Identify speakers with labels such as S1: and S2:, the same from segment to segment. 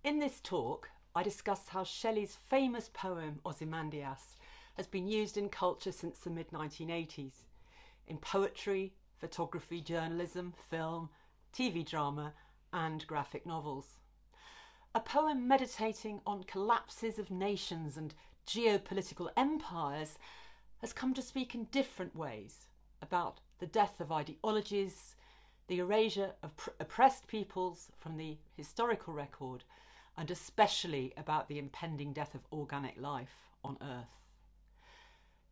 S1: In this talk, I discuss how Shelley's famous poem Ozymandias has been used in culture since the mid-1980s, in poetry, photography, journalism, film, TV drama and graphic novels. A poem meditating on collapses of nations and geopolitical empires has come to speak in different ways about the death of ideologies, the erasure of oppressed peoples from the historical record, and especially about the impending death of organic life on Earth.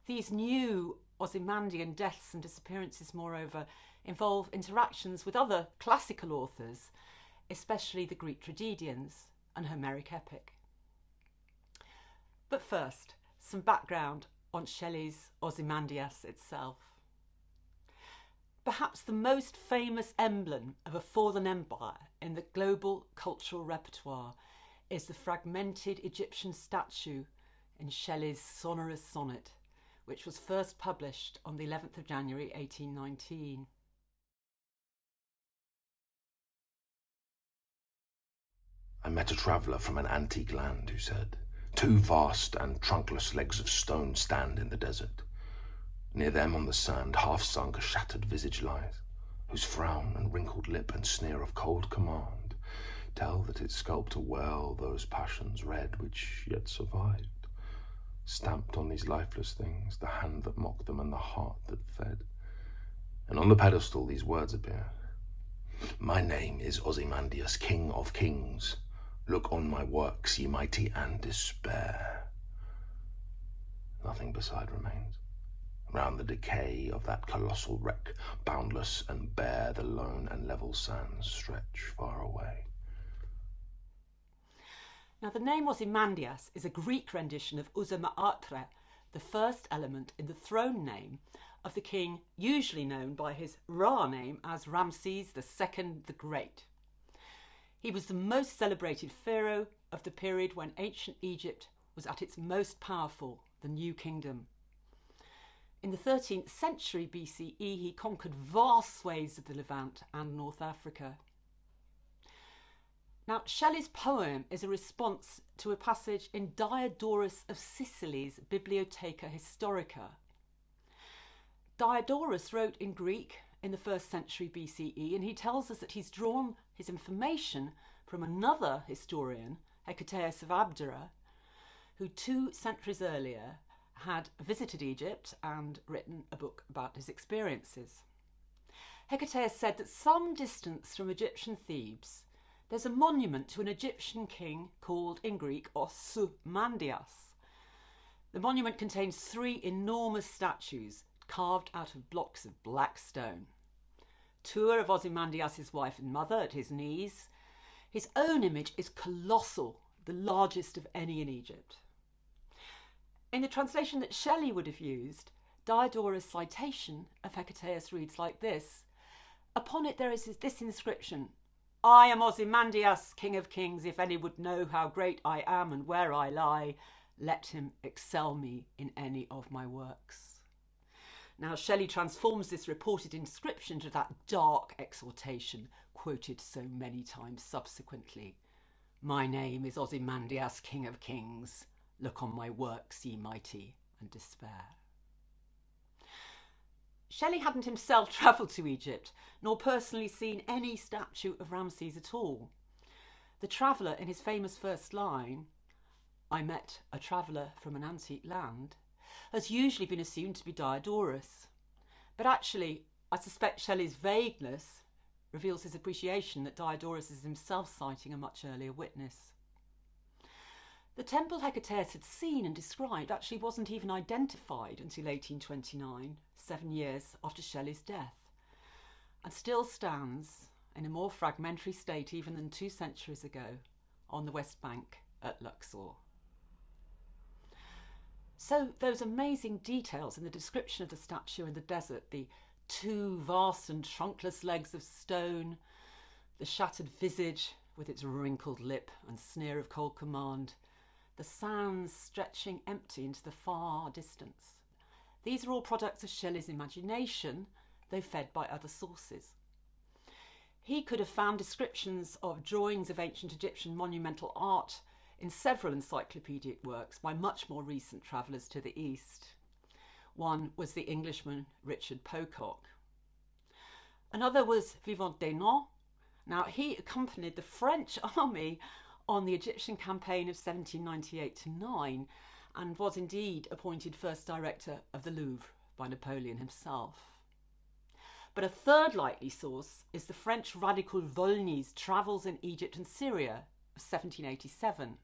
S1: These new Ozymandian deaths and disappearances, moreover, involve interactions with other classical authors, especially the Greek tragedians and Homeric epic. But first, some background on Shelley's Ozymandias itself. Perhaps the most famous emblem of a fallen empire in the global cultural repertoire is the fragmented Egyptian statue in Shelley's sonorous sonnet, which was first published on the 11th of January 1819.
S2: I met a traveller from an antique land who said, "Two vast and trunkless legs of stone stand in the desert. Near them on the sand, half sunk, a shattered visage lies, whose frown and wrinkled lip and sneer of cold command tell that it sculptor well those passions red which yet survived. Stamped on these lifeless things, the hand that mocked them and the heart that fed. And on the pedestal these words appear: My name is Ozymandias, King of Kings. Look on my works, ye mighty, and despair." Nothing beside remains. Round the decay of that colossal wreck, boundless and bare, the lone and level sands stretch far away.
S1: Now, the name Ozymandias is a Greek rendition of Uzamattre, the first element in the throne name of the king usually known by his Ra name as Ramses II the Great. He was the most celebrated pharaoh of the period when ancient Egypt was at its most powerful, the New Kingdom. In the 13th century BCE, he conquered vast swathes of the Levant and North Africa. Now, Shelley's poem is a response to a passage in Diodorus of Sicily's Bibliotheca Historica. Diodorus wrote in Greek in the 1st century BCE, and he tells us that he's drawn his information from another historian, Hecataeus of Abdera, who 2 centuries earlier had visited Egypt and written a book about his experiences. Hecataeus said that some distance from Egyptian Thebes, there's a monument to an Egyptian king called, in Greek, Ozymandias. The monument contains 3 enormous statues carved out of blocks of black stone. 2 are of Ozymandias, his wife and mother, at his knees. His own image is colossal, the largest of any in Egypt. In the translation that Shelley would have used, Diodorus' citation of Hecataeus reads like this: "Upon it there is this inscription: I am Ozymandias, King of Kings. If any would know how great I am and where I lie, let him excel me in any of my works." Now, Shelley transforms this reported inscription to that dark exhortation quoted so many times subsequently: "My name is Ozymandias, King of Kings. Look on my works, ye mighty, and despair." Shelley hadn't himself travelled to Egypt, nor personally seen any statue of Ramses at all. The traveller in his famous first line, "I met a traveller from an antique land," has usually been assumed to be Diodorus. But actually, I suspect Shelley's vagueness reveals his appreciation that Diodorus is himself citing a much earlier witness. The temple Hecataeus had seen and described actually wasn't even identified until 1829, 7 years after Shelley's death, and still stands in a more fragmentary state even than 2 centuries ago on the West Bank at Luxor. So those amazing details in the description of the statue in the desert, the 2 vast and trunkless legs of stone, the shattered visage with its wrinkled lip and sneer of cold command, the sands stretching empty into the far distance. These are all products of Shelley's imagination, though fed by other sources. He could have found descriptions of drawings of ancient Egyptian monumental art in several encyclopedic works by much more recent travellers to the east. One was the Englishman Richard Poynder. Another was Vivant Denon. Now, he accompanied the French army on the Egyptian campaign of 1798-9 and was indeed appointed first director of the Louvre by Napoleon himself. But a third likely source is the French radical Volney's Travels in Egypt and Syria of 1787.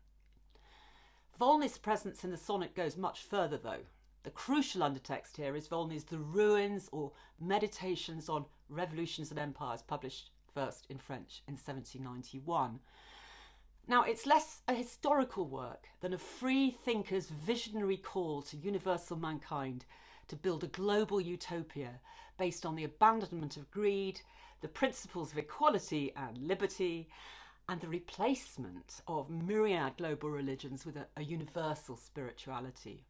S1: Volney's presence in the sonnet goes much further, though. The crucial undertext here is Volney's The Ruins or Meditations on Revolutions and Empires, published first in French in 1791. Now, it's less a historical work than a free thinker's visionary call to universal mankind to build a global utopia based on the abandonment of greed, the principles of equality and liberty, and the replacement of myriad global religions with a universal spirituality.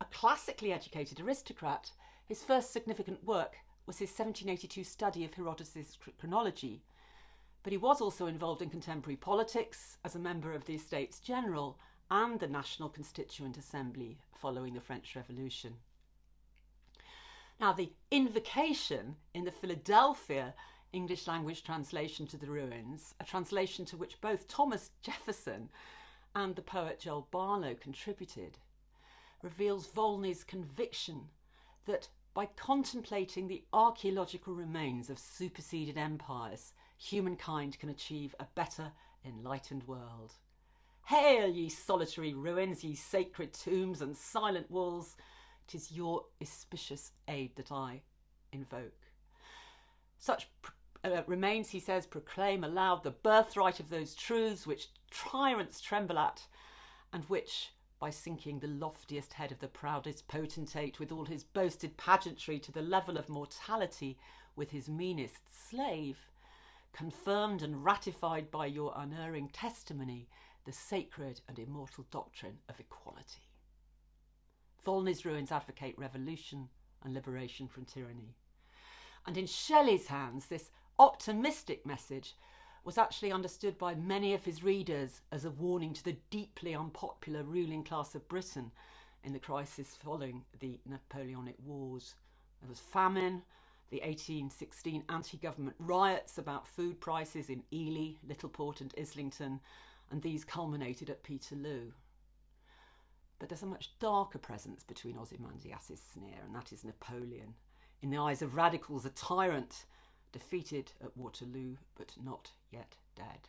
S1: A classically educated aristocrat, his first significant work was his 1782 study of Herodotus' chronology, but he was also involved in contemporary politics as a member of the Estates General and the National Constituent Assembly following the French Revolution. Now, the invocation in the Philadelphia English language translation to the ruins, a translation to which both Thomas Jefferson and the poet Joel Barlow contributed, reveals Volney's conviction that by contemplating the archaeological remains of superseded empires, humankind can achieve a better, enlightened world. Hail, ye solitary ruins, ye sacred tombs and silent walls! 'Tis your auspicious aid that I invoke. Such remains, he says, proclaim aloud the birthright of those truths which tyrants tremble at, and which, by sinking the loftiest head of the proudest potentate with all his boasted pageantry to the level of mortality with his meanest slave, confirmed and ratified by your unerring testimony the sacred and immortal doctrine of equality. Volney's ruins advocate revolution and liberation from tyranny. And in Shelley's hands, this optimistic message was actually understood by many of his readers as a warning to the deeply unpopular ruling class of Britain in the crisis following the Napoleonic Wars. There was famine, the 1816 anti-government riots about food prices in Ely, Littleport and Islington, and these culminated at Peterloo. But there's a much darker presence between Ozymandias' sneer, and that is Napoleon. In the eyes of radicals, a tyrant, defeated at Waterloo, but not yet dead.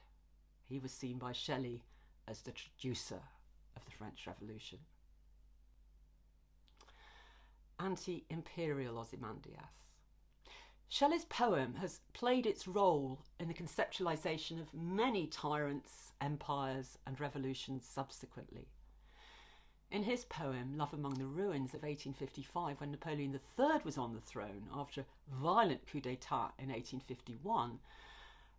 S1: He was seen by Shelley as the traducer of the French Revolution. Anti-imperial Ozymandias. Shelley's poem has played its role in the conceptualisation of many tyrants, empires and revolutions subsequently. In his poem, Love Among the Ruins of 1855, when Napoleon III was on the throne after a violent coup d'etat in 1851,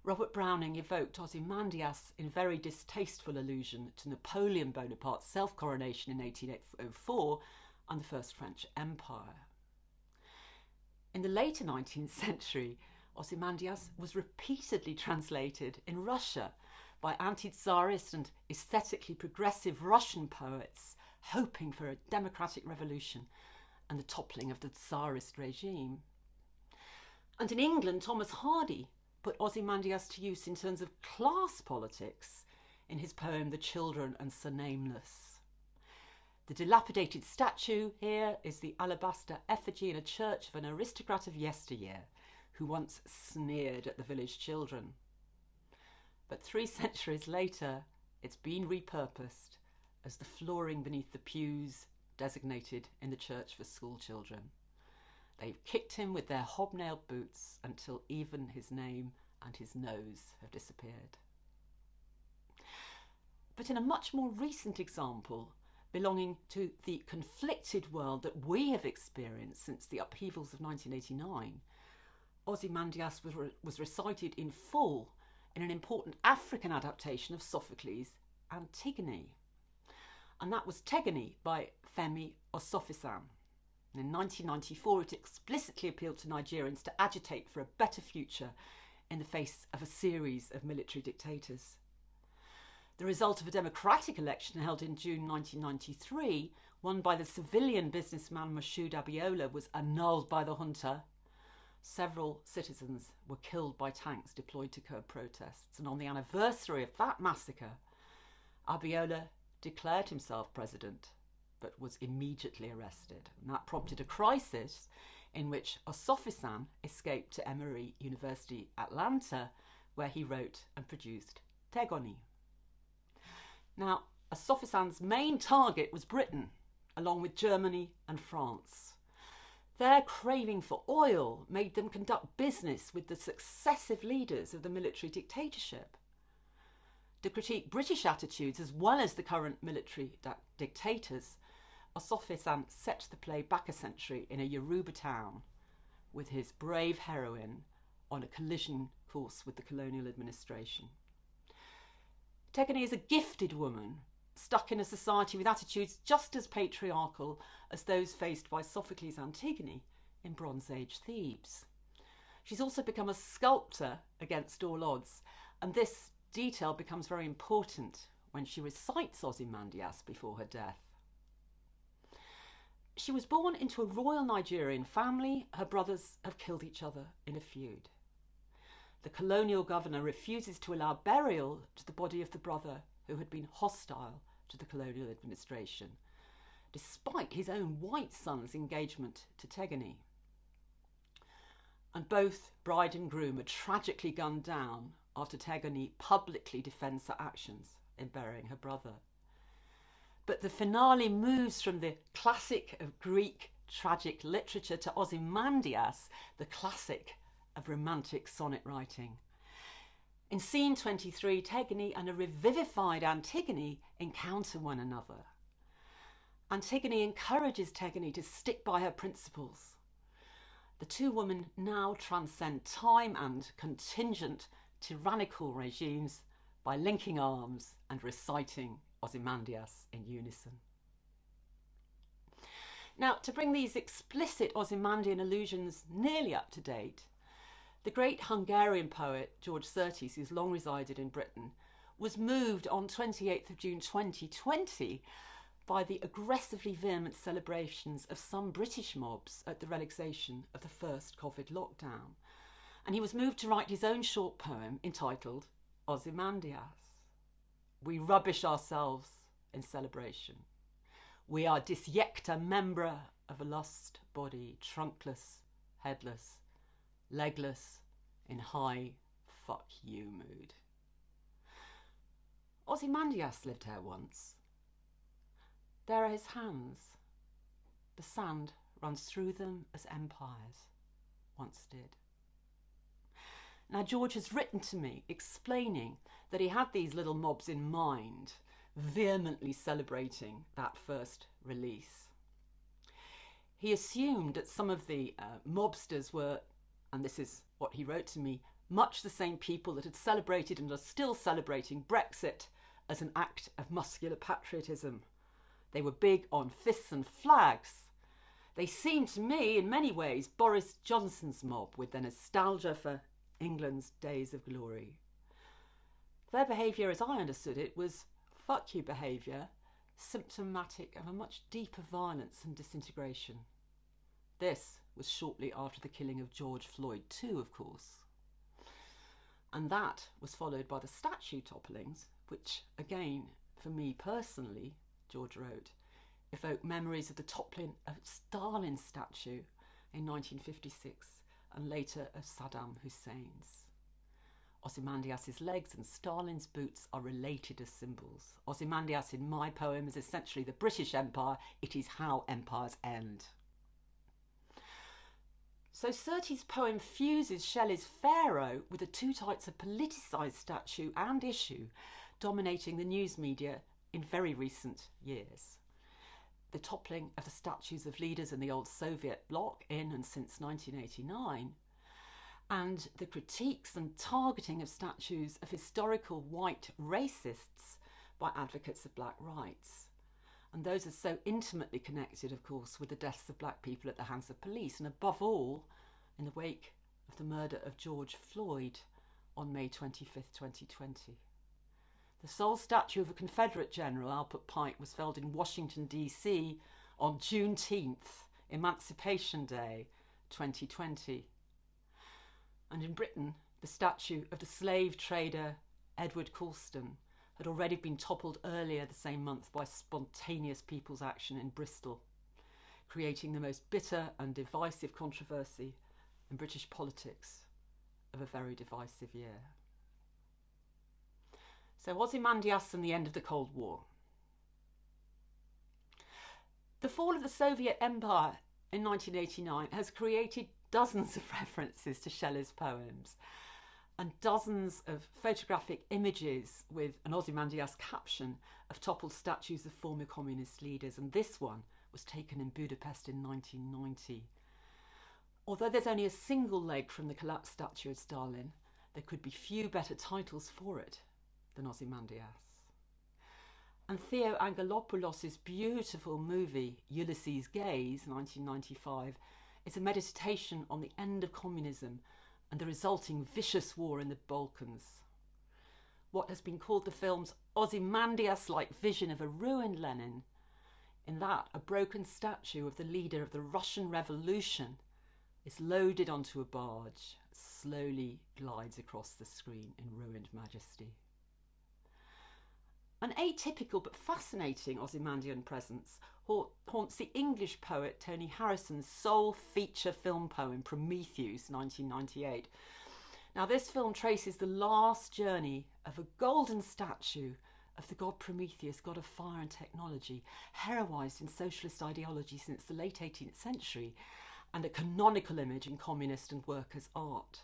S1: Robert Browning evoked Ozymandias in very distasteful allusion to Napoleon Bonaparte's self-coronation in 1804 and the First French Empire. In the later 19th century, Ozymandias was repeatedly translated in Russia by anti-Tsarist and aesthetically progressive Russian poets hoping for a democratic revolution and the toppling of the Tsarist regime. And in England, Thomas Hardy put Ozymandias to use in terms of class politics in his poem The Children and Sir Nameless. The dilapidated statue here is the alabaster effigy in a church of an aristocrat of yesteryear who once sneered at the village children. But 3 centuries later, it's been repurposed as the flooring beneath the pews designated in the church for school children. They've kicked him with their hobnailed boots until even his name and his nose have disappeared. But in a much more recent example, belonging to the conflicted world that we have experienced since the upheavals of 1989, Ozymandias was recited in full in an important African adaptation of Sophocles' Antigone. And that was Tegony by Femi Osofisam. In 1994, it explicitly appealed to Nigerians to agitate for a better future in the face of a series of military dictators. The result of a democratic election held in June 1993, won by the civilian businessman Moshood Abiola, was annulled by the junta. Several citizens were killed by tanks deployed to curb protests, and on the anniversary of that massacre, Abiola declared himself president, but was immediately arrested. And that prompted a crisis in which Ozymandias escaped to Emory University, Atlanta, where he wrote and produced Tegoni. Now, Ozymandias' main target was Britain, along with Germany and France. Their craving for oil made them conduct business with the successive leaders of the military dictatorship. To critique British attitudes as well as the current military dictators, Ozymandias set the play back a century in a Yoruba town with his brave heroine on a collision course with the colonial administration. Tegoni is a gifted woman stuck in a society with attitudes just as patriarchal as those faced by Sophocles' Antigone in Bronze Age Thebes. She's also become a sculptor against all odds, and this detail becomes very important when she recites Ozymandias before her death. She was born into a royal Nigerian family. Her brothers have killed each other in a feud. The colonial governor refuses to allow burial to the body of the brother who had been hostile to the colonial administration, despite his own white son's engagement to Tegoni. And both bride and groom are tragically gunned down after Tegoni publicly defends her actions in burying her brother. But the finale moves from the classic of Greek tragic literature to Ozymandias, the classic of romantic sonnet writing. In scene 23, Tegoni and a revivified Antigone encounter one another. Antigone encourages Tegoni to stick by her principles. The two women now transcend time and contingent tyrannical regimes by linking arms and reciting Ozymandias in unison. Now, to bring these explicit Ozymandian allusions nearly up to date, the great Hungarian poet George Surtees, who's long resided in Britain, was moved on 28th of June 2020 by the aggressively vehement celebrations of some British mobs at the relaxation of the first COVID lockdown. And he was moved to write his own short poem entitled Ozymandias. We rubbish ourselves in celebration. We are disjecta membra of a lost body, trunkless, headless, legless, in high fuck you mood. Ozymandias lived here once. There are his hands. The sand runs through them as empires once did. Now, George has written to me explaining that he had these little mobs in mind, vehemently celebrating that first release. He assumed that some of the mobsters were, and this is what he wrote to me, much the same people that had celebrated and are still celebrating Brexit as an act of muscular patriotism. They were big on fists and flags. They seemed to me, in many ways, Boris Johnson's mob with their nostalgia for England's days of glory. Their behaviour, as I understood it, was fuck you behaviour, symptomatic of a much deeper violence and disintegration. This was shortly after the killing of George Floyd too, of course. And that was followed by the statue topplings, which, again, for me personally, George wrote, evoke memories of the toppling of Stalin's statue in 1956 and later of Saddam Hussein's. Ozymandias' legs and Stalin's boots are related as symbols. Ozymandias in my poem is essentially the British Empire. It is how empires end. So Surtees' poem fuses Shelley's Pharaoh with the two types of politicised statue and issue dominating the news media in very recent years. The toppling of the statues of leaders in the old Soviet bloc in and since 1989, and the critiques and targeting of statues of historical white racists by advocates of black rights. And those are so intimately connected, of course, with the deaths of black people at the hands of police, and above all, in the wake of the murder of George Floyd, on May 25th, 2020. The sole statue of a Confederate general, Albert Pike, was felled in Washington, D.C. on Juneteenth, Emancipation Day, 2020. And in Britain, the statue of the slave trader Edward Colston had already been toppled earlier the same month by spontaneous people's action in Bristol, creating the most bitter and divisive controversy in British politics of a very divisive year. So Ozymandias and the end of the Cold War. The fall of the Soviet Empire in 1989 has created dozens of references to Shelley's poems and dozens of photographic images with an Ozymandias caption of toppled statues of former communist leaders, and this one was taken in Budapest in 1990. Although there's only a single leg from the collapsed statue of Stalin, there could be few better titles for it than Ozymandias. And Theo Angelopoulos' beautiful movie Ulysses Gaze, 1995, is a meditation on the end of communism and the resulting vicious war in the Balkans. What has been called the film's Ozymandias-like vision of a ruined Lenin, in that a broken statue of the leader of the Russian Revolution is loaded onto a barge, slowly glides across the screen in ruined majesty. An atypical but fascinating Ozymandian presence haunts the English poet Tony Harrison's sole feature film poem Prometheus, 1998. Now, this film traces the last journey of a golden statue of the god Prometheus, god of fire and technology, heroised in socialist ideology since the late 18th century, and a canonical image in communist and workers' art.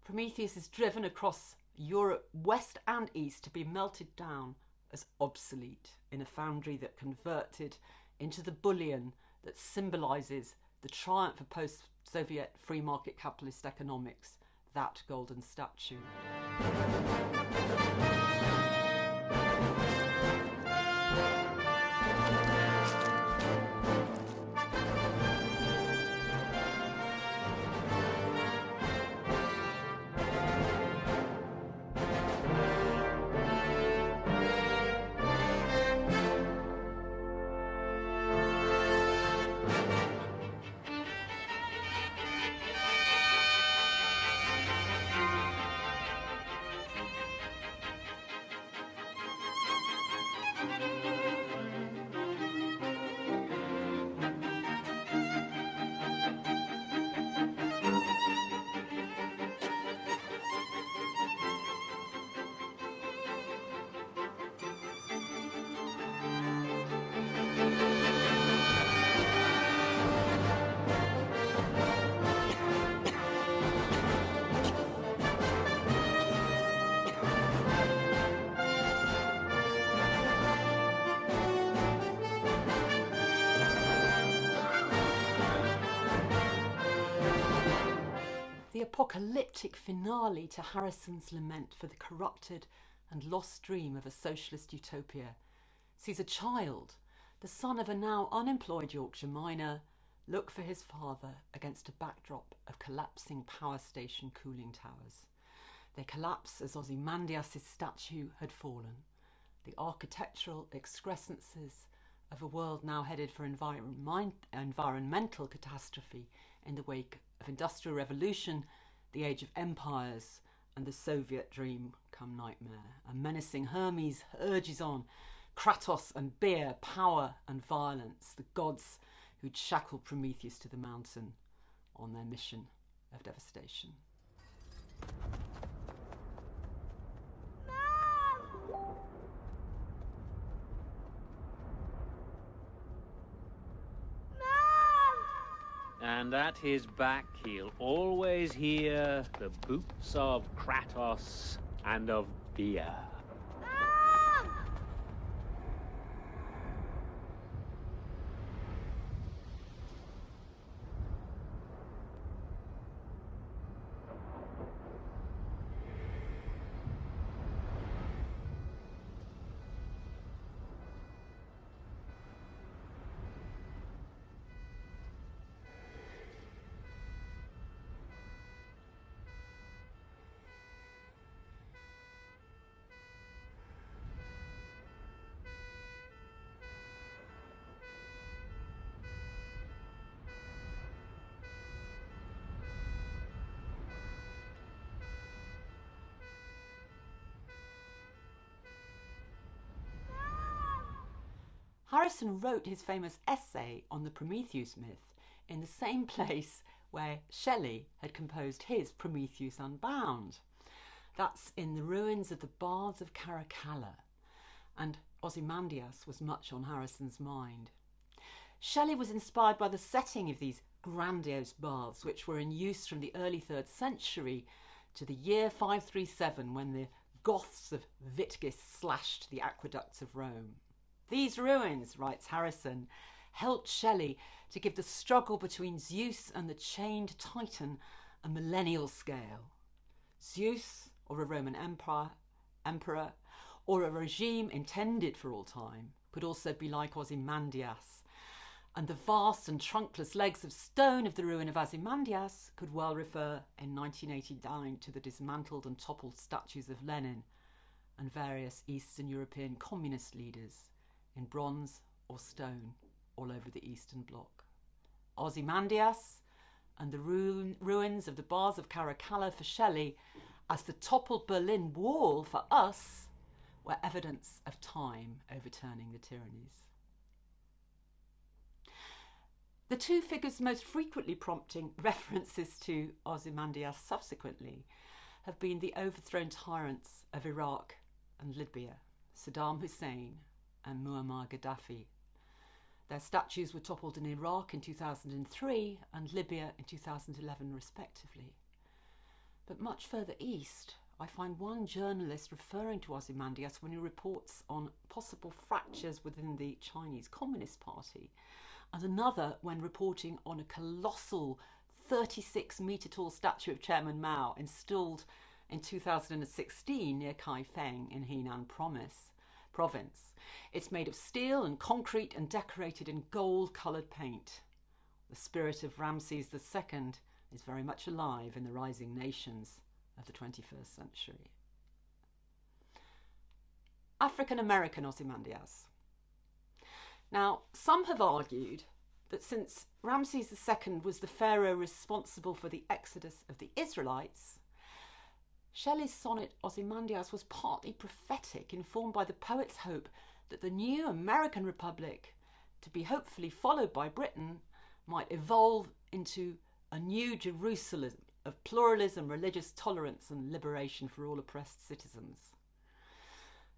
S1: Prometheus is driven across Europe, west and east, to be melted down as obsolete in a foundry that converted into the bullion that symbolises the triumph of post-Soviet free market capitalist economics, that golden statue. The apocalyptic finale to Harrison's lament for the corrupted and lost dream of a socialist utopia sees a child, the son of a now unemployed Yorkshire miner, look for his father against a backdrop of collapsing power station cooling towers. They collapse as Ozymandias' statue had fallen. The architectural excrescences of a world now headed for environmental catastrophe in the wake of Industrial Revolution, the Age of Empires, and the Soviet dream come nightmare. A menacing Hermes urges on Kratos and beer, power and violence, the gods who'd shackled Prometheus to the mountain on their mission of devastation.
S3: And at his back he'll always hear the boots of Kratos and of beer.
S1: Harrison wrote his famous essay on the Prometheus myth in the same place where Shelley had composed his Prometheus Unbound. That's in the ruins of the Baths of Caracalla, and Ozymandias was much on Harrison's mind. Shelley was inspired by the setting of these grandiose baths, which were in use from the early 3rd century to the year 537, when the Goths of Wittgenstein slashed the aqueducts of Rome. These ruins, writes Harrison, helped Shelley to give the struggle between Zeus and the chained Titan a millennial scale. Zeus, or a Roman emperor, or a regime intended for all time, could also be like Ozymandias, and the vast and trunkless legs of stone of the ruin of Ozymandias could well refer in 1989 to the dismantled and toppled statues of Lenin and various Eastern European communist leaders in bronze or stone all over the Eastern Bloc. Ozymandias and the ruins of the Baths of Caracalla for Shelley, as the toppled Berlin Wall for us, were evidence of time overturning the tyrannies. The two figures most frequently prompting references to Ozymandias subsequently have been the overthrown tyrants of Iraq and Libya, Saddam Hussein and Muammar Gaddafi. Their statues were toppled in Iraq in 2003 and Libya in 2011 respectively. But much further east, I find one journalist referring to Ozymandias when he reports on possible fractures within the Chinese Communist Party, and another when reporting on a colossal 36-metre tall statue of Chairman Mao installed in 2016 near Kaifeng in Henan province. It's made of steel and concrete and decorated in gold-coloured paint. The spirit of Ramses II is very much alive in the rising nations of the 21st century. African-American Ozymandias. Now, some have argued that since Ramses II was the pharaoh responsible for the exodus of the Israelites, Shelley's sonnet Ozymandias was partly prophetic, informed by the poet's hope that the new American Republic, to be hopefully followed by Britain, might evolve into a new Jerusalem of pluralism, religious tolerance and liberation for all oppressed citizens.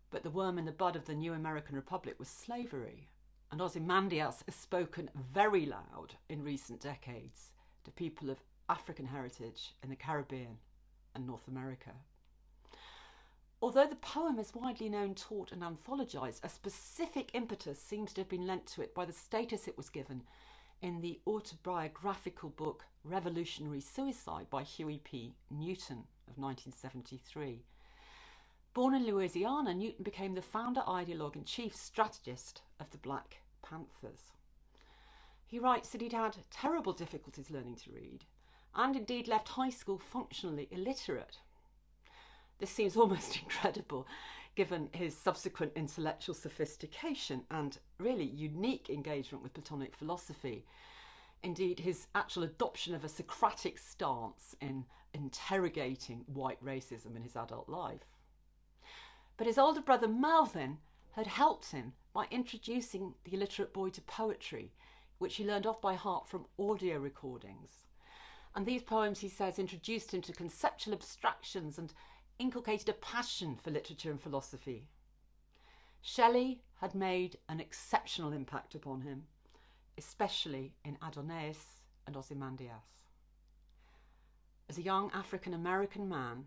S1: But the worm in the bud of the new American Republic was slavery, and Ozymandias has spoken very loud in recent decades to people of African heritage in the Caribbean and North America. Although the poem is widely known, taught and anthologised, a specific impetus seems to have been lent to it by the status it was given in the autobiographical book Revolutionary Suicide by Huey P. Newton of 1973. Born in Louisiana, Newton became the founder, ideologue and chief strategist of the Black Panthers. He writes that he'd had terrible difficulties learning to read and indeed left high school functionally illiterate. This seems almost incredible given his subsequent intellectual sophistication and really unique engagement with Platonic philosophy. Indeed, his actual adoption of a Socratic stance in interrogating white racism in his adult life. But his older brother Melvin had helped him by introducing the illiterate boy to poetry, which he learned off by heart from audio recordings. And these poems, he says, introduced him to conceptual abstractions and inculcated a passion for literature and philosophy. Shelley had made an exceptional impact upon him, especially in Adonais and Ozymandias. As a young African-American man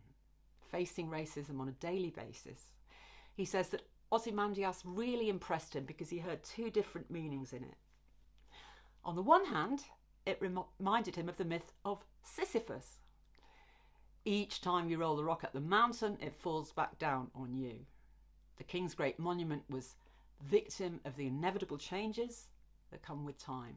S1: facing racism on a daily basis, he says that Ozymandias really impressed him because he heard two different meanings in it. On the one hand, it reminded him of the myth of Sisyphus. Each time you roll the rock up the mountain, it falls back down on you. The King's Great Monument was victim of the inevitable changes that come with time.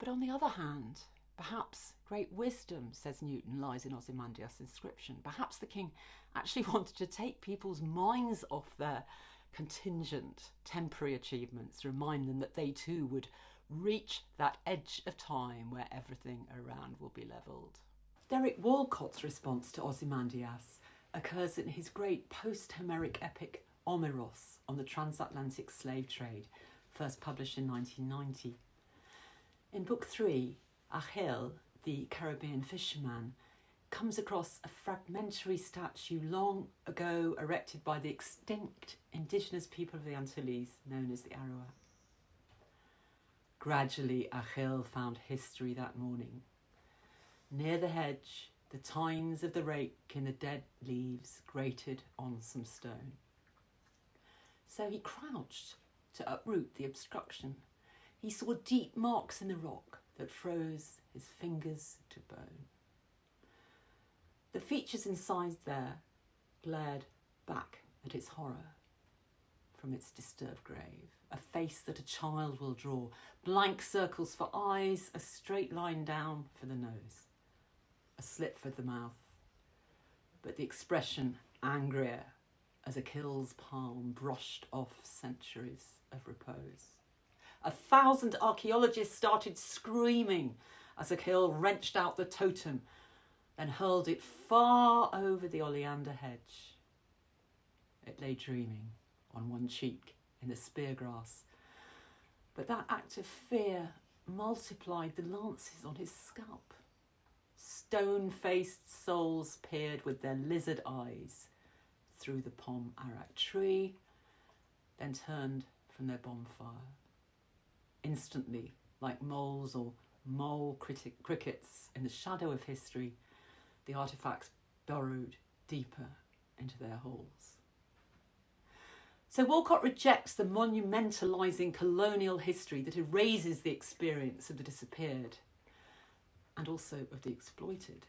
S1: But on the other hand, perhaps great wisdom, says Newton, lies in Ozymandias' inscription. Perhaps the king actually wanted to take people's minds off their contingent, temporary achievements, remind them that they too would reach that edge of time where everything around will be levelled. Derek Walcott's response to Ozymandias occurs in his great post-Homeric epic Omeros on the transatlantic slave trade, first published in 1990. In Book 3, Achille, the Caribbean fisherman, comes across a fragmentary statue long ago erected by the extinct indigenous people of the Antilles, known as the Arawak. Gradually, Achille found history that morning. Near the hedge, the tines of the rake in the dead leaves grated on some stone. So he crouched to uproot the obstruction. He saw deep marks in the rock that froze his fingers to bone. The features incised there glared back at its horror from its disturbed grave. A face that a child will draw, blank circles for eyes, a straight line down for the nose, a slit for the mouth, but the expression angrier as Achille's palm brushed off centuries of repose. 1,000 archaeologists started screaming as Achille wrenched out the totem and hurled it far over the oleander hedge. It lay dreaming on one cheek in the spear grass, but that act of fear multiplied the lances on his scalp. Stone-faced souls peered with their lizard eyes through the palm arak tree, then turned from their bonfire. Instantly, like moles or mole crickets in the shadow of history, the artefacts burrowed deeper into their holes. So Walcott rejects the monumentalising colonial history that erases the experience of the disappeared and also of the exploited.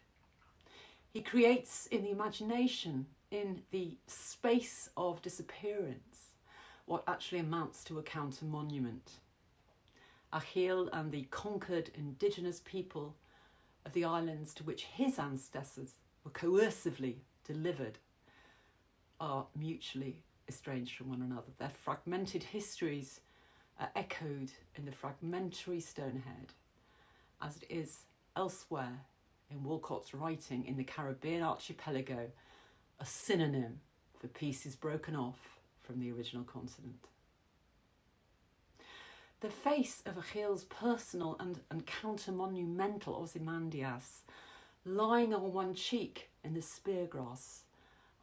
S1: He creates in the imagination, in the space of disappearance, what actually amounts to a counter-monument. Achille and the conquered indigenous people of the islands to which his ancestors were coercively delivered are mutually estranged from one another. Their fragmented histories are echoed in the fragmentary stonehead, as it is elsewhere in Walcott's writing in the Caribbean archipelago, a synonym for pieces broken off from the original continent. The face of Achille's personal and counter-monumental Ozymandias, lying on one cheek in the spear grass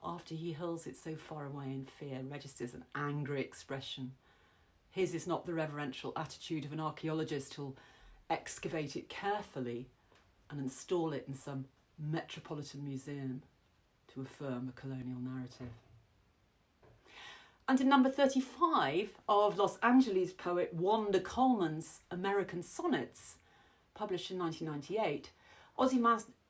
S1: after he hurls it so far away in fear, registers an angry expression. His is not the reverential attitude of an archaeologist who'll excavate it carefully and install it in some metropolitan museum to affirm a colonial narrative. And in number 35 of Los Angeles poet Wanda Coleman's American Sonnets, published in 1998,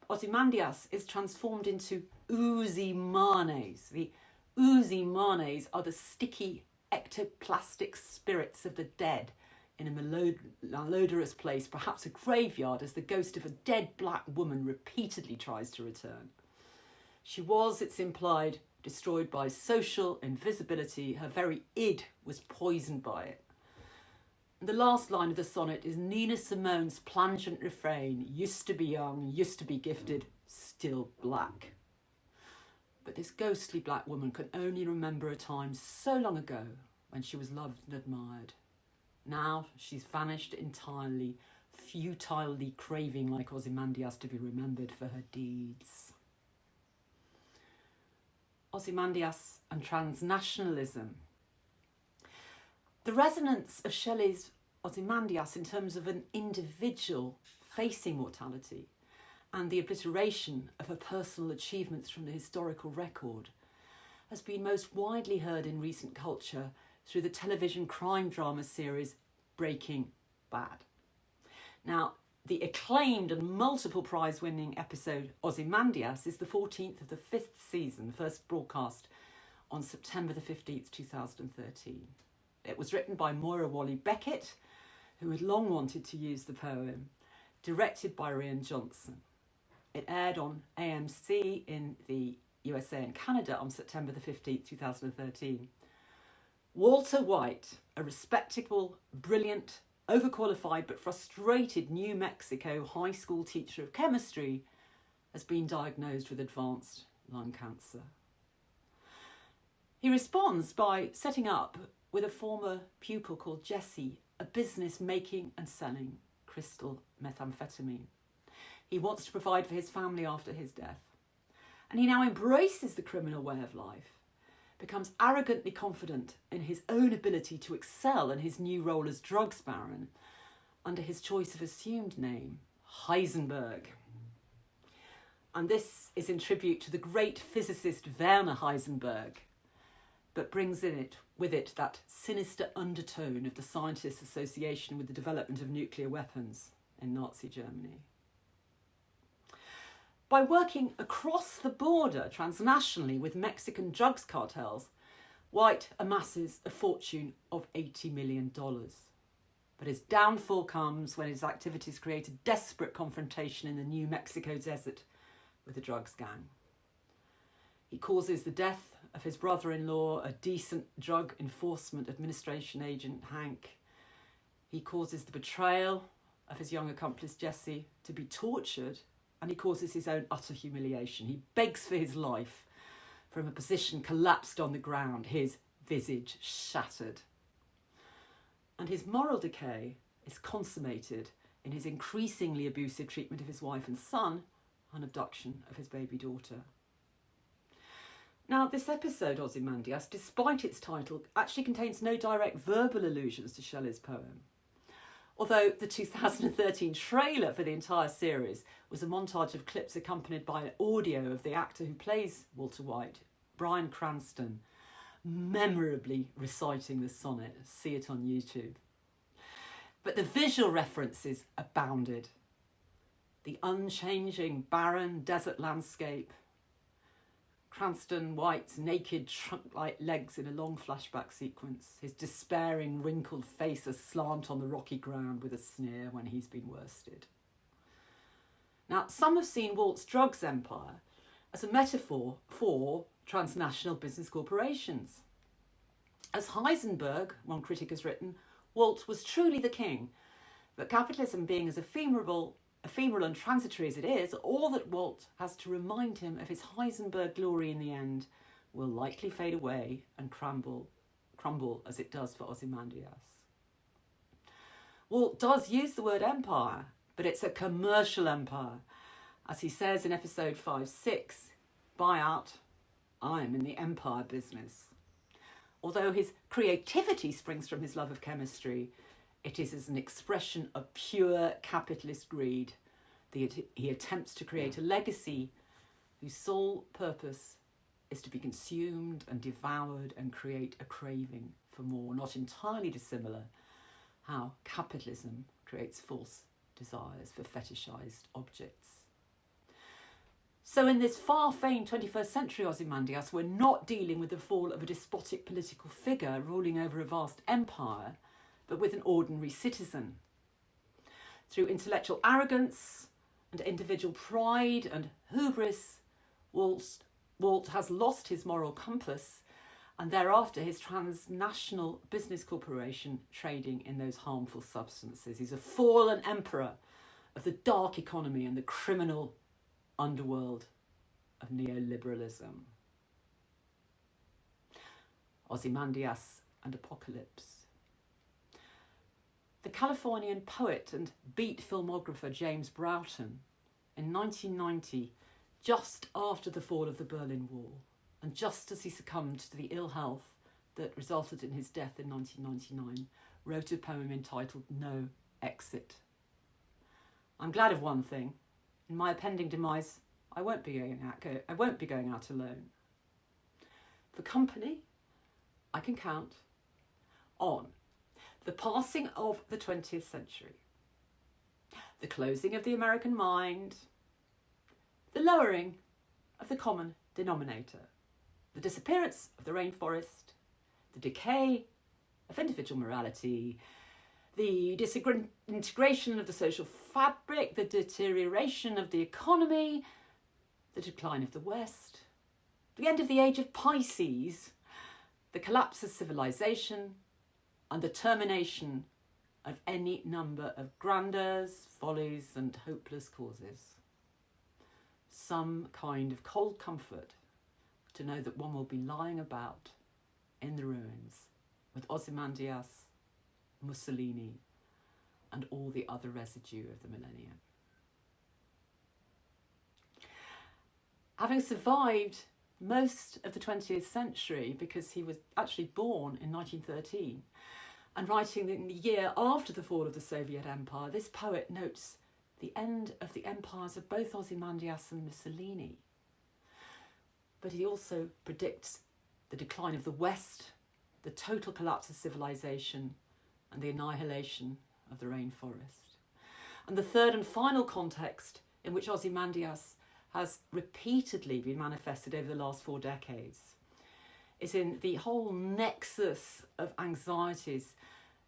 S1: Ozymandias is transformed into Ozymanes. The Ozymanes are the sticky ectoplastic spirits of the dead in a malodorous place, perhaps a graveyard, as the ghost of a dead black woman repeatedly tries to return. She was, it's implied, destroyed by social invisibility. Her very id was poisoned by it. And the last line of the sonnet is Nina Simone's plangent refrain, used to be young, used to be gifted, still black. But this ghostly black woman can only remember a time so long ago when she was loved and admired. Now she's vanished entirely, futilely craving like Ozymandias to be remembered for her deeds. Ozymandias and transnationalism. The resonance of Shelley's Ozymandias in terms of an individual facing mortality and the obliteration of her personal achievements from the historical record has been most widely heard in recent culture through the television crime drama series Breaking Bad. Now, the acclaimed and multiple prize-winning episode Ozymandias is the 14th of the 5th season, first broadcast on September the 15th, 2013. It was written by Moira Walley-Beckett, who had long wanted to use the poem, directed by Rian Johnson. It aired on AMC in the USA and Canada on September the 15th, 2013. Walter White, a respectable, brilliant, overqualified but frustrated New Mexico high school teacher of chemistry, has been diagnosed with advanced lung cancer. He responds by setting up, with a former pupil called Jessie, a business making and selling crystal methamphetamine. He wants to provide for his family after his death. And he now embraces the criminal way of life, becomes arrogantly confident in his own ability to excel in his new role as drugs baron under his choice of assumed name, Heisenberg. And this is in tribute to the great physicist Werner Heisenberg, but brings with it that sinister undertone of the scientists' association with the development of nuclear weapons in Nazi Germany. By working across the border transnationally with Mexican drugs cartels, White amasses a fortune of $80 million. But his downfall comes when his activities create a desperate confrontation in the New Mexico desert with the drugs gang. He causes the death of his brother-in-law, a decent Drug Enforcement Administration agent, Hank. He causes the betrayal of his young accomplice, Jesse, to be tortured, and he causes his own utter humiliation. He begs for his life from a position collapsed on the ground, his visage shattered. And his moral decay is consummated in his increasingly abusive treatment of his wife and son and abduction of his baby daughter. Now, this episode, Ozymandias, despite its title, actually contains no direct verbal allusions to Shelley's poem. Although the 2013 trailer for the entire series was a montage of clips accompanied by an audio of the actor who plays Walter White, Bryan Cranston, memorably reciting the sonnet. See it on YouTube. But the visual references abounded. The unchanging, barren desert landscape, Cranston White's naked trunk-like legs in a long flashback sequence, his despairing, wrinkled face aslant on the rocky ground with a sneer when he's been worsted. Now, some have seen Walt's drugs empire as a metaphor for transnational business corporations. As Heisenberg, one critic has written, Walt was truly the king, but capitalism being as ephemeral and transitory as it is, all that Walt has to remind him of his Heisenberg glory in the end will likely fade away and crumble as it does for Ozymandias. Walt does use the word empire, but it's a commercial empire. As he says in episode 5-6, buyout, I'm in the empire business. Although his creativity springs from his love of chemistry, it is as an expression of pure capitalist greed that he attempts to create a legacy whose sole purpose is to be consumed and devoured and create a craving for more, not entirely dissimilar how capitalism creates false desires for fetishized objects. So in this far-famed 21st century Ozymandias, we're not dealing with the fall of a despotic political figure ruling over a vast empire, but with an ordinary citizen. Through intellectual arrogance and individual pride and hubris, Walt has lost his moral compass and thereafter his transnational business corporation trading in those harmful substances. He's a fallen emperor of the dark economy and the criminal underworld of neoliberalism. Ozymandias and Apocalypse. The Californian poet and beat filmographer James Broughton, in 1990, just after the fall of the Berlin Wall, and just as he succumbed to the ill health that resulted in his death in 1999, wrote a poem entitled No Exit. I'm glad of one thing. In my impending demise, I won't be going out alone. For company, I can count on the passing of the 20th century, the closing of the American mind, the lowering of the common denominator, the disappearance of the rainforest, the decay of individual morality, the disintegration of the social fabric, the deterioration of the economy, the decline of the West, the end of the age of Pisces, the collapse of civilization, and the termination of any number of grandeurs, follies, and hopeless causes. Some kind of cold comfort to know that one will be lying about in the ruins with Ozymandias, Mussolini, and all the other residue of the millennium. Having survived most of the 20th century, because he was actually born in 1913, and writing in the year after the fall of the Soviet Empire, this poet notes the end of the empires of both Ozymandias and Mussolini. But he also predicts the decline of the West, the total collapse of civilization, and the annihilation of the rainforest. And the third and final context in which Ozymandias has repeatedly been manifested over the last 4 decades is in the whole nexus of anxieties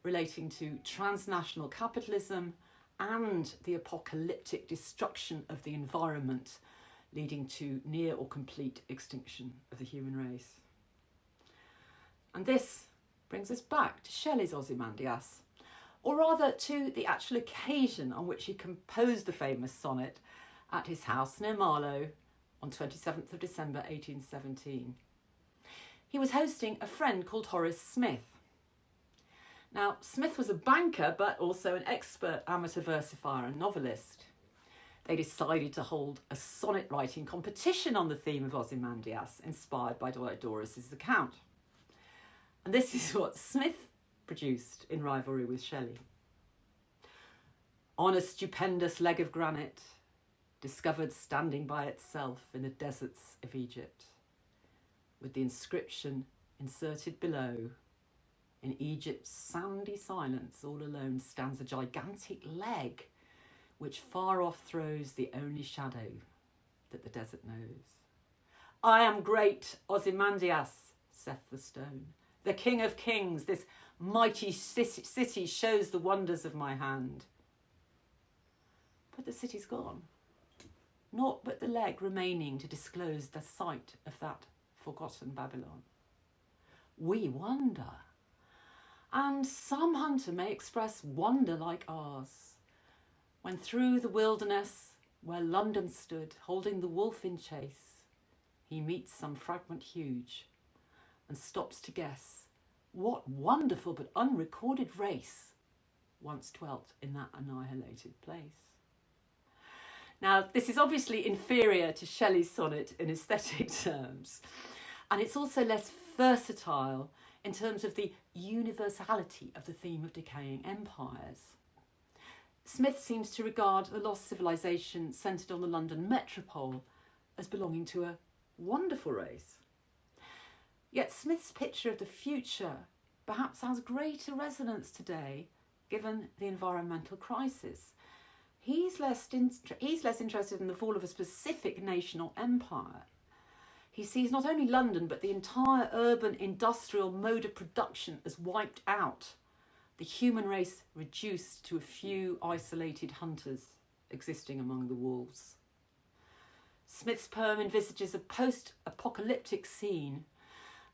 S1: relating to transnational capitalism and the apocalyptic destruction of the environment, leading to near or complete extinction of the human race. And this brings us back to Shelley's Ozymandias, or rather to the actual occasion on which he composed the famous sonnet at his house near Marlow on 27th of December 1817. He was hosting a friend called Horace Smith. Now, Smith was a banker, but also an expert amateur versifier and novelist. They decided to hold a sonnet writing competition on the theme of Ozymandias, inspired by Doris's account. And this is what Smith produced in rivalry with Shelley. On a stupendous leg of granite, discovered standing by itself in the deserts of Egypt, with the inscription inserted below, in Egypt's sandy silence all alone stands a gigantic leg, which far off throws the only shadow that the desert knows. I am great Ozymandias, saith the stone, the king of kings, this mighty city shows the wonders of my hand. But the city's gone, naught but the leg remaining to disclose the site of that forgotten Babylon. We wonder, and some hunter may express wonder like ours, when through the wilderness where London stood, holding the wolf in chase, he meets some fragment huge and stops to guess what wonderful but unrecorded race once dwelt in that annihilated place. Now, this is obviously inferior to Shelley's sonnet in aesthetic terms, and it's also less versatile in terms of the universality of the theme of decaying empires. Smith seems to regard the lost civilization centred on the London metropole as belonging to a wonderful race. Yet Smith's picture of the future perhaps has greater resonance today, given the environmental crisis. He's less interested in the fall of a specific nation or empire. He sees not only London, but the entire urban industrial mode of production as wiped out, the human race reduced to a few isolated hunters existing among the wolves. Smith's poem envisages a post-apocalyptic scene,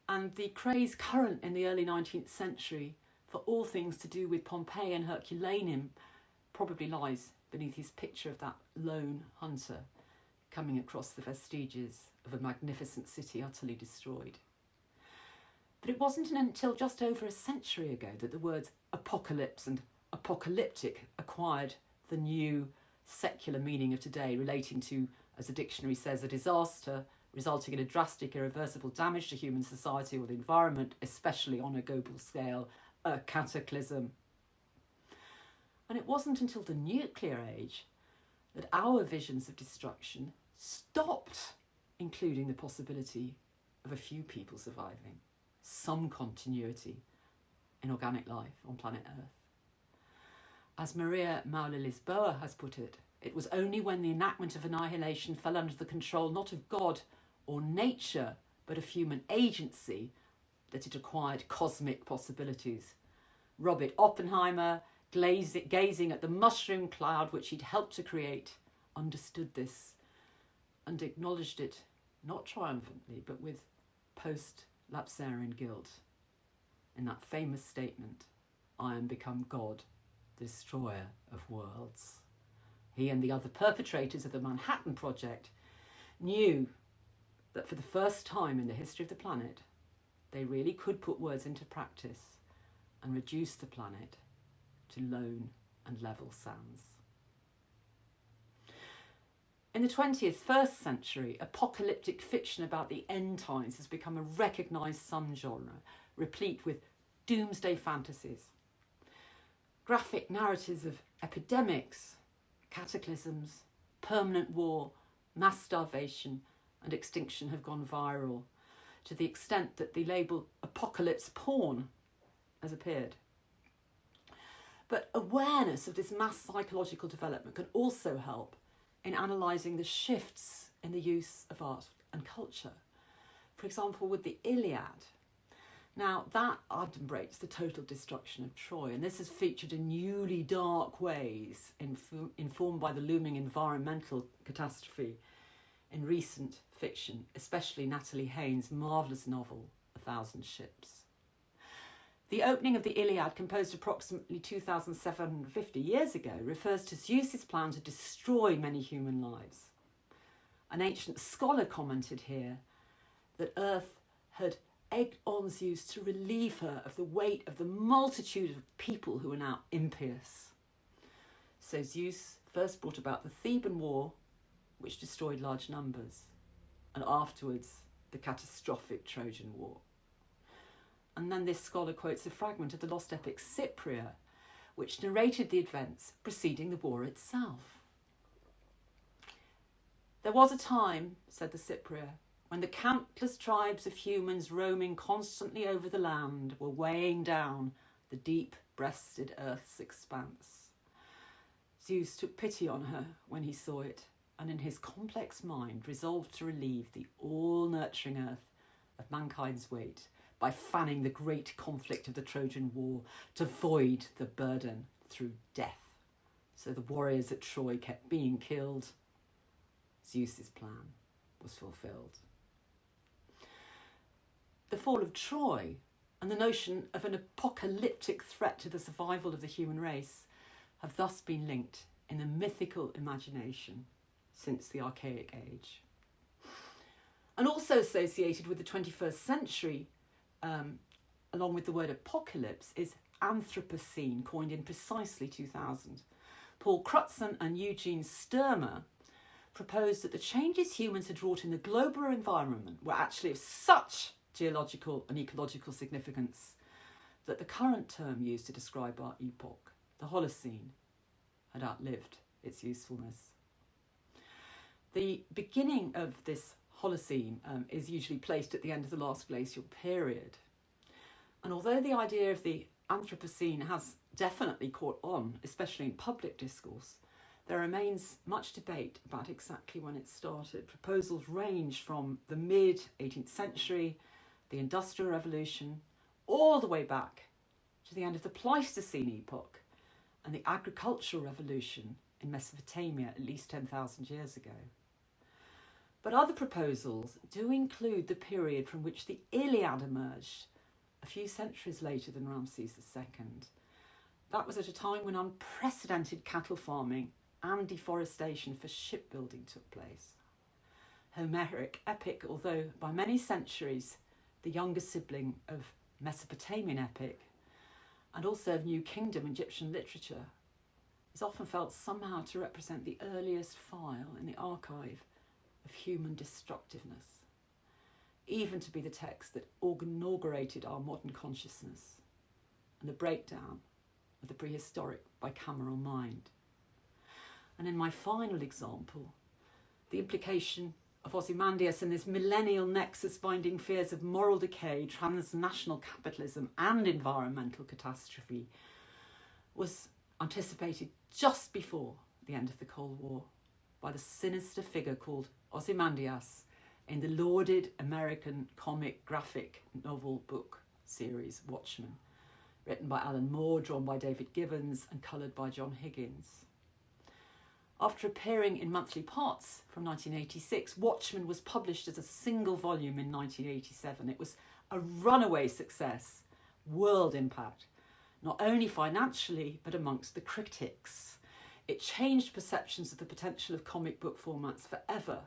S1: and the craze current in the early 19th century for all things to do with Pompeii and Herculaneum probably lies beneath his picture of that lone hunter coming across the vestiges of a magnificent city utterly destroyed. But it wasn't until just over a century ago that the words apocalypse and apocalyptic acquired the new secular meaning of today, relating to, as the dictionary says, a disaster resulting in a drastic, irreversible damage to human society or the environment, especially on a global scale, a cataclysm. And it wasn't until the nuclear age that our visions of destruction stopped including the possibility of a few people surviving, some continuity in organic life on planet Earth. As Maria Maula-Lisboa has put it, it was only when the enactment of annihilation fell under the control not of God or nature, but of human agency, that it acquired cosmic possibilities. Robert Oppenheimer, gazing at the mushroom cloud which he'd helped to create, understood this and acknowledged it, not triumphantly, but with post-lapsarian guilt, in that famous statement, I am become God, the destroyer of worlds. He and the other perpetrators of the Manhattan Project knew that for the first time in the history of the planet, they really could put words into practice and reduce the planet to lone and level sounds. In the 21st century, apocalyptic fiction about the end times has become a recognised subgenre, replete with doomsday fantasies. Graphic narratives of epidemics, cataclysms, permanent war, mass starvation and extinction have gone viral, to the extent that the label apocalypse porn has appeared. But awareness of this mass psychological development can also help in analysing the shifts in the use of art and culture. For example, with the Iliad. Now, that adumbrates the total destruction of Troy, and this has featured in newly dark ways, informed by the looming environmental catastrophe in recent fiction, especially Natalie Haynes' marvellous novel, 1,000 Ships. The opening of the Iliad, composed approximately 2,750 years ago, refers to Zeus's plan to destroy many human lives. An ancient scholar commented here that Earth had egged on Zeus to relieve her of the weight of the multitude of people who were now impious. So Zeus first brought about the Theban War, which destroyed large numbers, and afterwards the catastrophic Trojan War. And then this scholar quotes a fragment of the lost epic Cypria, which narrated the events preceding the war itself. There was a time, said the Cypria, when the countless tribes of humans roaming constantly over the land were weighing down the deep-breasted earth's expanse. Zeus took pity on her when he saw it, and in his complex mind resolved to relieve the all-nurturing earth of mankind's weight by fanning the great conflict of the Trojan War to void the burden through death. So the warriors at Troy kept being killed. Zeus's plan was fulfilled. The fall of Troy and the notion of an apocalyptic threat to the survival of the human race have thus been linked in the mythical imagination since the Archaic Age. And also associated with the 21st century, along with the word apocalypse, is anthropocene, coined in precisely 2000. Paul Crutzen and Eugene Sturmer proposed that the changes humans had wrought in the global environment were actually of such geological and ecological significance that the current term used to describe our epoch, the Holocene, had outlived its usefulness. The beginning of this Holocene is usually placed at the end of the last glacial period. And although the idea of the Anthropocene has definitely caught on, especially in public discourse, there remains much debate about exactly when it started. Proposals range from the mid-18th century, the Industrial Revolution, all the way back to the end of the Pleistocene epoch and the Agricultural Revolution in Mesopotamia at least 10,000 years ago. But other proposals do include the period from which the Iliad emerged, a few centuries later than Ramses II. That was at a time when unprecedented cattle farming and deforestation for shipbuilding took place. Homeric epic, although by many centuries the younger sibling of Mesopotamian epic and also of New Kingdom Egyptian literature, is often felt somehow to represent the earliest file in the archive of human destructiveness, even to be the text that inaugurated our modern consciousness and the breakdown of the prehistoric bicameral mind. And in my final example, the implication of Ozymandias and this millennial nexus binding fears of moral decay, transnational capitalism and environmental catastrophe was anticipated just before the end of the Cold War by the sinister figure called Ozymandias in the lauded American comic graphic novel book series Watchmen, written by Alan Moore, drawn by David Gibbons and coloured by John Higgins. After appearing in monthly parts from 1986, Watchmen was published as a single volume in 1987. It was a runaway success, world impact, not only financially, but amongst the critics. It changed perceptions of the potential of comic book formats forever.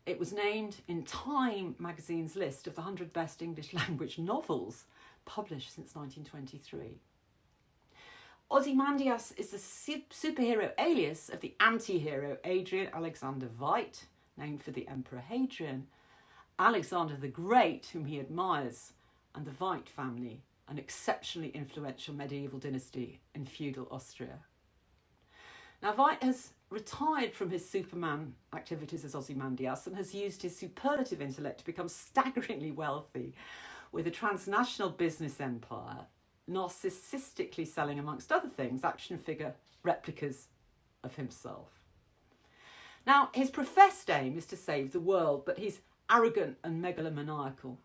S1: It was named in Time magazine's list of the 100 best English language novels published since 1923. Ozymandias is the superhero alias of the anti-hero Adrian Alexander Veit, named for the Emperor Hadrian, Alexander the Great, whom he admires, and the Veit family, an exceptionally influential medieval dynasty in feudal Austria. Now, Veit has retired from his Superman activities as Ozymandias and has used his superlative intellect to become staggeringly wealthy with a transnational business empire, narcissistically selling, amongst other things, action figure replicas of himself. Now, his professed aim is to save the world, but he's arrogant and megalomaniacal.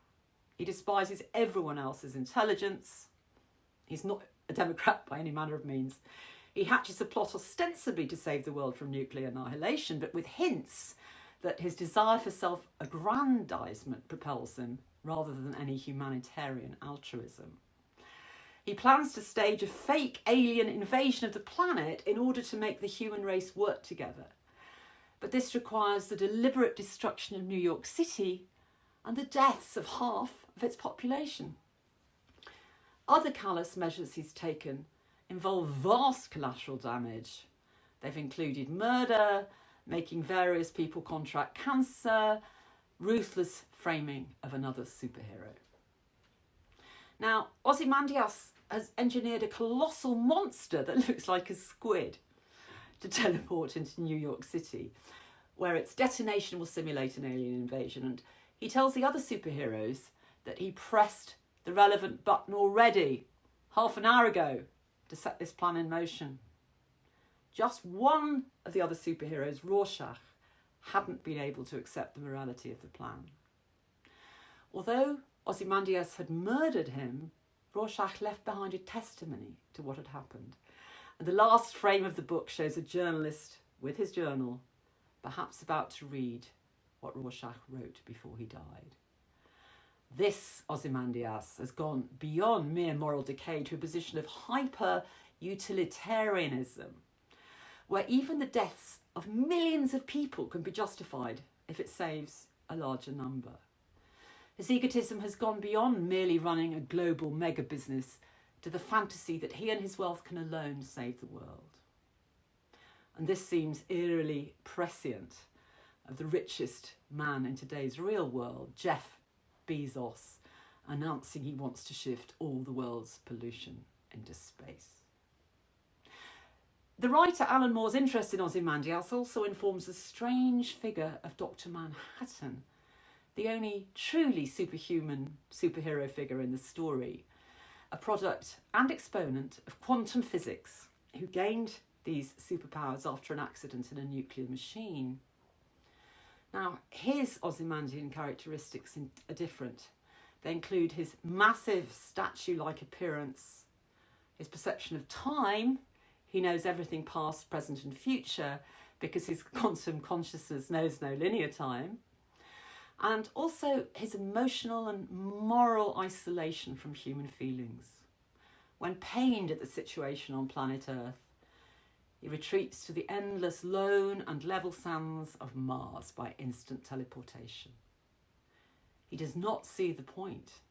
S1: He despises everyone else's intelligence. He's not a democrat by any manner of means. He hatches a plot ostensibly to save the world from nuclear annihilation, but with hints that his desire for self-aggrandizement propels him rather than any humanitarian altruism. He plans to stage a fake alien invasion of the planet in order to make the human race work together. But this requires the deliberate destruction of New York City and the deaths of half of its population. Other callous measures he's taken involve vast collateral damage. They've included murder, making various people contract cancer, ruthless framing of another superhero. Now, Ozymandias has engineered a colossal monster that looks like a squid to teleport into New York City, where its detonation will simulate an alien invasion. And he tells the other superheroes that he pressed the relevant button already, half an hour ago, to set this plan in motion. Just one of the other superheroes, Rorschach, hadn't been able to accept the morality of the plan. Although Ozymandias had murdered him, Rorschach left behind a testimony to what had happened. And the last frame of the book shows a journalist with his journal, perhaps about to read what Rorschach wrote before he died. This Ozymandias has gone beyond mere moral decay to a position of hyper-utilitarianism, where even the deaths of millions of people can be justified if it saves a larger number. His egotism has gone beyond merely running a global mega business to the fantasy that he and his wealth can alone save the world. And this seems eerily prescient of the richest man in today's real world, Jeff Bezos, announcing he wants to shift all the world's pollution into space. The writer Alan Moore's interest in Ozymandias also informs the strange figure of Dr. Manhattan, the only truly superhuman superhero figure in the story, a product and exponent of quantum physics, who gained these superpowers after an accident in a nuclear machine. Now, his Ozymandian characteristics are different. They include his massive statue-like appearance, his perception of time. He knows everything past, present and future because his quantum consciousness knows no linear time. And also his emotional and moral isolation from human feelings. When pained at the situation on planet Earth, he retreats to the endless lone and level sands of Mars by instant teleportation. He does not see the point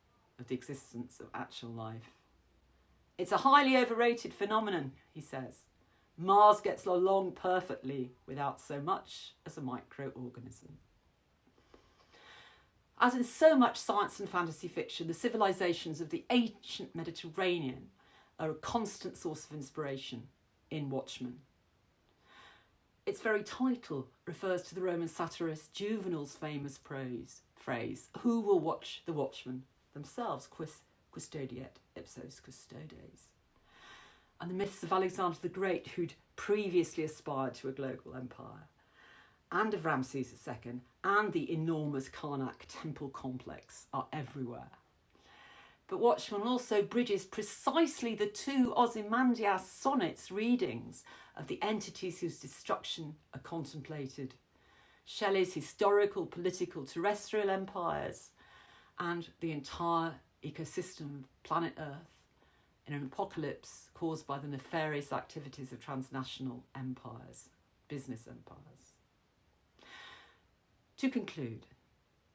S1: of the existence of actual life. It's a highly overrated phenomenon, he says. Mars gets along perfectly without so much as a microorganism. As in so much science and fantasy fiction, the civilizations of the ancient Mediterranean are a constant source of inspiration in Watchmen. Its very title refers to the Roman satirist Juvenal's famous phrase, "Who will watch the watchmen themselves, quis custodiet ipsos custodes," and the myths of Alexander the Great, who'd previously aspired to a global empire, and of Ramses II, and the enormous Karnak temple complex are everywhere. But Watchmen also bridges precisely the two Ozymandias sonnets readings of the entities whose destruction are contemplated. Shelley's historical, political, terrestrial empires and the entire ecosystem of planet Earth in an apocalypse caused by the nefarious activities of transnational empires, business empires. To conclude,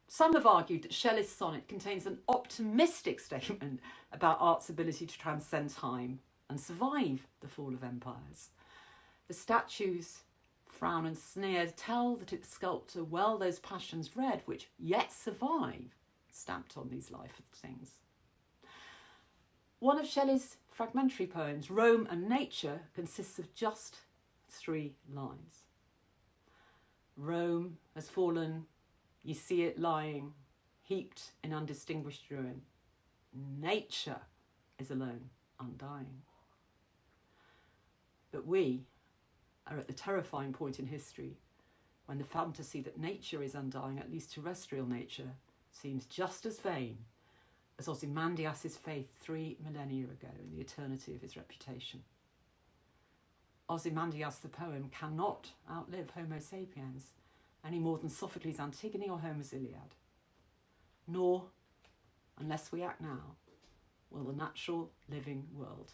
S1: some have argued that Shelley's sonnet contains an optimistic statement about art's ability to transcend time and survive the fall of empires. The statues, frown and sneer, tell that its sculptor well those passions read which yet survive, stamped on these life things. One of Shelley's fragmentary poems, Rome and Nature, consists of just 3 lines. Rome has fallen, ye see it lying, heaped in undistinguished ruin. Nature is alone, undying. But we are at the terrifying point in history when the fantasy that nature is undying, at least terrestrial nature, seems just as vain as Ozymandias' faith 3 millennia ago in the eternity of his reputation. Ozymandias the poem cannot outlive Homo sapiens any more than Sophocles' Antigone or Homer's Iliad. Nor, unless we act now, will the natural living world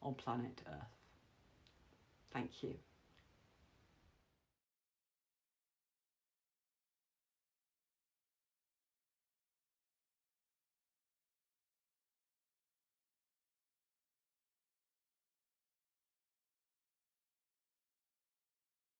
S1: on planet Earth. Thank you.